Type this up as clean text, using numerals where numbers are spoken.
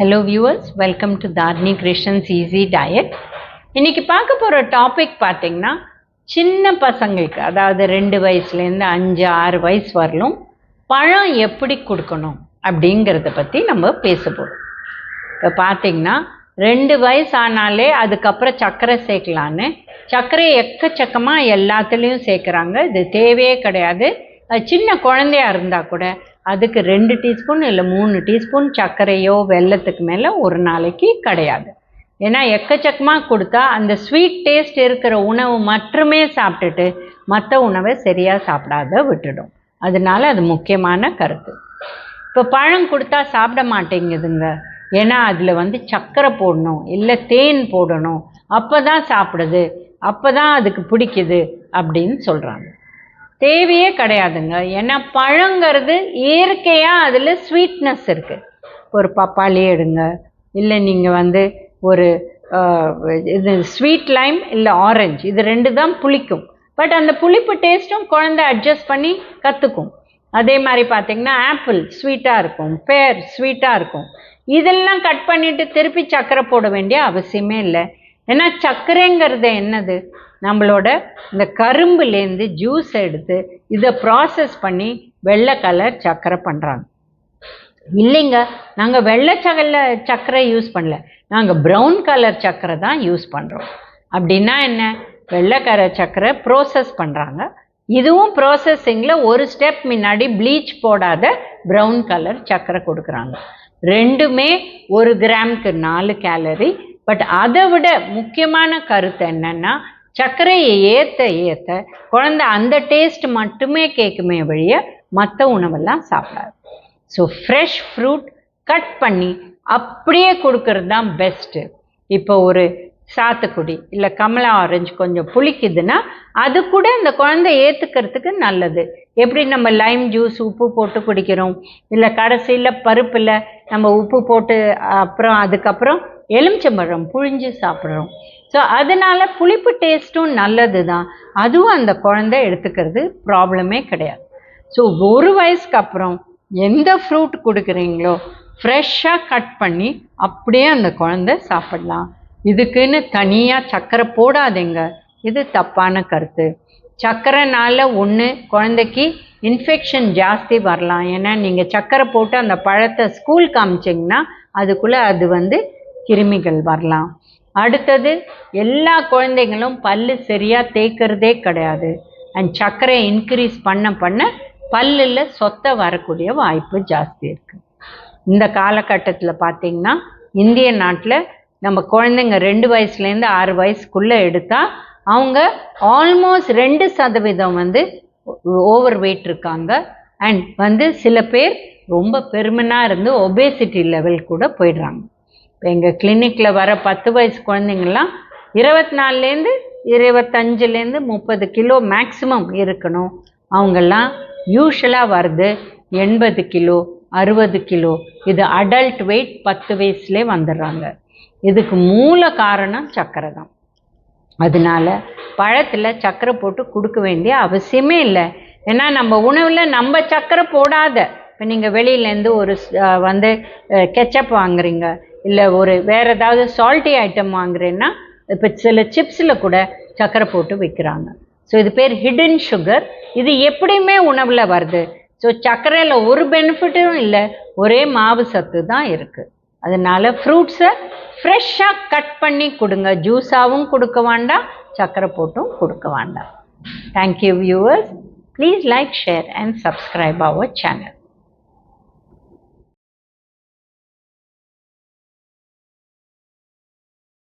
Hello viewers, welcome to Dharani Krishan's Easy Diet. இன்னைக்கு பார்க்க போகிற டாபிக் பார்த்தீங்கன்னா சின்ன பசங்களுக்கு, அதாவது 2 வயசுலேருந்து 5-6 வயசு வரலும் பழம் எப்படி கொடுக்கணும் அப்படிங்கிறத பற்றி நம்ம பேச போகிறோம். இப்போ பார்த்தீங்கன்னா 2 வயசு ஆனாலே அதுக்கப்புறம் சர்க்கரை சேர்க்கலான்னு சர்க்கரை எக்கச்சக்கமாக எல்லாத்துலேயும் சேர்க்குறாங்க. இது தேவையே கிடையாது. சின்ன குழந்தையா இருந்தால் கூட அதுக்கு 2 டீஸ்பூன் இல்லை 3 டீஸ்பூன் சர்க்கரையோ வெல்லத்துக்கு மேலே ஒரு நாளைக்கு கிடையாது. ஏன்னா எக்கச்சக்கமாக கொடுத்தா அந்த ஸ்வீட் டேஸ்ட் இருக்கிற உணவு மட்டுமே சாப்பிட்டுட்டு மற்ற உணவை சரியாக சாப்பிடாத விட்டுடும். அதனால அது முக்கியமான கருத்து. இப்போ பழம் கொடுத்தா சாப்பிட மாட்டேங்குதுங்க, ஏன்னா அதில் சர்க்கரை போடணும் இல்லை தேன் போடணும், அப்போ தான் சாப்பிடுது, அப்போ தான் அதுக்கு பிடிக்குது அப்படின்னு சொல்கிறாங்க. தேவையே கிடையாதுங்க. ஏன்னா பழங்கிறது இயற்கையாக அதில் ஸ்வீட்னஸ் இருக்குது. ஒரு பப்பாளி எடுங்க, இல்லை நீங்கள் ஒரு இது ஸ்வீட் லைம் இல்லை ஆரஞ்சு, இது 2 தான் புளிக்கும். பட் அந்த புளிப்பு டேஸ்ட்டும் குழந்தை அட்ஜஸ்ட் பண்ணி கற்றுக்கும். அதே மாதிரி பார்த்திங்கன்னா ஆப்பிள் ஸ்வீட்டாக இருக்கும், பேர் ஸ்வீட்டாக இருக்கும். இதெல்லாம் கட் பண்ணிவிட்டு திருப்பி சர்க்கரை போட வேண்டிய அவசியமே இல்லை. ஏன்னா சர்க்கரைங்கிறது என்னது, நம்மளோட இந்த கரும்புலேருந்து ஜூஸ் எடுத்து இதை ப்ராசஸ் பண்ணி வெள்ளை கலர் சர்க்கரை பண்ணுறாங்க. இல்லைங்க, நாங்கள் வெள்ளை சர்க்கரை யூஸ் பண்ணல, நாங்கள் ப்ரௌன் கலர் சர்க்கரை தான் யூஸ் பண்ணுறோம். அப்படின்னா என்ன, வெள்ளை கலர் சர்க்கரை ப்ரோசஸ் பண்ணுறாங்க. இதுவும் ப்ராசஸிங்கில் ஒரு ஸ்டெப் முன்னாடி ப்ளீச் போடாத ப்ரௌன் கலர் சர்க்கரை கொடுக்குறாங்க. ரெண்டுமே 1 கிராமுக்கு 4 கேலரி. பட் அதை விட முக்கியமான கருத்து என்னென்னா, சர்க்கரையை ஏற்ற குழந்தை அந்த டேஸ்ட் மட்டுமே கேட்குமே வழிய மற்ற உணவெல்லாம் சாப்பிடாது. ஸோ ஃப்ரெஷ் ஃப்ரூட் கட் பண்ணி அப்படியே கொடுக்கறது தான் பெஸ்ட்டு. இப்போ ஒரு சாத்துக்குடி இல்லை கமலா ஆரஞ்சு கொஞ்சம் புளிக்குதுன்னா அது கூட இந்த குழந்தை ஏற்றுக்கிறதுக்கு நல்லது. எப்படி நம்ம லைம் ஜூஸ் உப்பு போட்டு குடிக்கிறோம், இல்லை கடைசியில் பருப்பில் நம்ம உப்பு போட்டு அதுக்கப்புறம் எலுமிச்சம்பழம் புழிஞ்சு சாப்பிட்றோம். ஸோ அதனால் புளிப்பு டேஸ்ட்டும் நல்லது தான், அதுவும் அந்த குழந்தை எடுத்துக்கிறது ப்ராப்ளமே கிடையாது. ஸோ 1 வயசுக்கு அப்புறம் எந்த ஃப்ரூட் கொடுக்குறீங்களோ ஃப்ரெஷ்ஷாக கட் பண்ணி அப்படியே அந்த குழந்தை சாப்பிடலாம். இதுக்குன்னு தனியாக சர்க்கரை போடாதீங்க, இது தப்பான கருத்து. சர்க்கரைனால ஒன்று குழந்தைக்கு இன்ஃபெக்ஷன் ஜாஸ்தி வரலாம். ஏன்னா நீங்கள் சர்க்கரை போட்டு அந்த பழத்தை ஸ்கூல் காமிச்சிங்கன்னா அதுக்குள்ளே அது கிருமிகள் வரலாம். அடுத்தது, எல்லா குழந்தைங்களும் பல்லு சரியாக தேய்க்கிறதே கிடையாது. அண்ட் சர்க்கரை இன்க்ரீஸ் பண்ண பல்லில் சொத்தை வரக்கூடிய வாய்ப்பு ஜாஸ்தி இருக்குது. இந்த காலகட்டத்தில் பார்த்திங்கன்னா இந்திய நாட்டில் நம்ம குழந்தைங்க 2 வயசுலேருந்து 6 வயசுக்குள்ளே எடுத்தால் அவங்க ஆல்மோஸ்ட் 2% ஓவர் வெயிட் இருக்காங்க. அண்ட் சில பேர் ரொம்ப பெருமனாக இருந்து ஒபேசிட்டி லெவல் கூட போயிடுறாங்க. இப்போ எங்கள் கிளினிக்கில் வர 10 வயசு குழந்தைங்கள்லாம் 24லேருந்து 25லேருந்து 30 கிலோ மேக்ஸிமம் இருக்கணும். அவங்கெல்லாம் யூஷுவலாக வருது 80 கிலோ 60 கிலோ. இது அடல்ட் வெயிட் 10 வயசுலேயே வந்துடுறாங்க. இதுக்கு மூல காரணம் சர்க்கரை தான். அதனால பழத்தில் சர்க்கரை போட்டு கொடுக்க வேண்டிய அவசியமே இல்லை. ஏன்னா நம்ம உணவில் நம்ம சர்க்கரை போடாத, இப்போ நீங்கள் வெளியிலேருந்து ஒரு கெச்சப் வாங்குறீங்க, இல்லை ஒரு வேறு ஏதாவது சால்ட்டி ஐட்டம் வாங்குறேன்னா இப்போ சில சிப்ஸில் கூட சர்க்கரை போட்டு விற்கிறாங்க. ஸோ இது பேர் ஹிடன் சுகர். இது எப்படியுமே உணவில் வருது. ஸோ சர்க்கரையில் ஒரு பெனிஃபிட்டும் இல்லை, ஒரே மாவு சத்து தான் இருக்குது. அதனால் ஃப்ரூட்ஸை ஃப்ரெஷ்ஷாக கட் பண்ணி கொடுங்க. ஜூஸாகவும் கொடுக்க வேண்டாம், சர்க்கரை போட்டும் கொடுக்க வேண்டாம். Thank you viewers. Please like, share and subscribe our channel.